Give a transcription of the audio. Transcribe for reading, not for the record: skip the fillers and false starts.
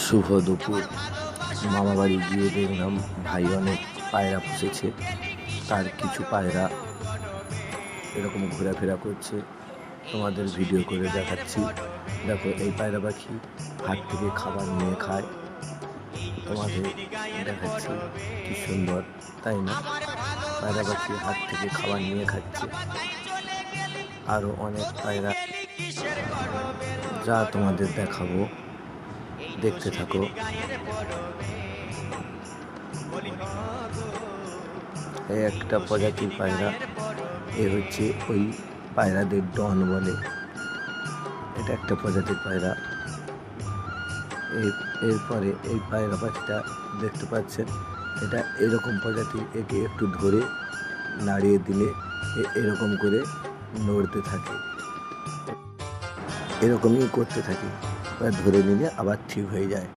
শুভ দুপুর। মামা বাড়ি গিয়ে দেখলাম ভাই অনেক পায়রা পুষেছে। তার কিছু পায়রা এরকম ঘোরাফেরা করছে, তোমাদের ভিডিও করে দেখাচ্ছি। দেখো, এই পায়রা পাখি হাত থেকে খাবার নিয়ে খায়। তোমাদের দেখাচ্ছি, কি সুন্দর তাই না? পায়রা পাখি হাত থেকে খাবার নিয়ে খাচ্ছে। আরও অনেক পায়রা যা তোমাদের দেখাবো, দেখতে থাকো। এই একটা প্রজাতির পায়রা, এ হচ্ছে ওই পায়রাদের ডন বলে। এটা একটা প্রজাতির পায়রা। এরপরে এই পায়রা পাখিটা দেখতে পাচ্ছেন, এটা এরকম প্রজাতির। একে একটু ধরে নাড়িয়ে দিলে এরকম করে নড়তে থাকে, এরকমই করতে থাকে। ধরে নিলে আবার ঠিক হয়ে যায়।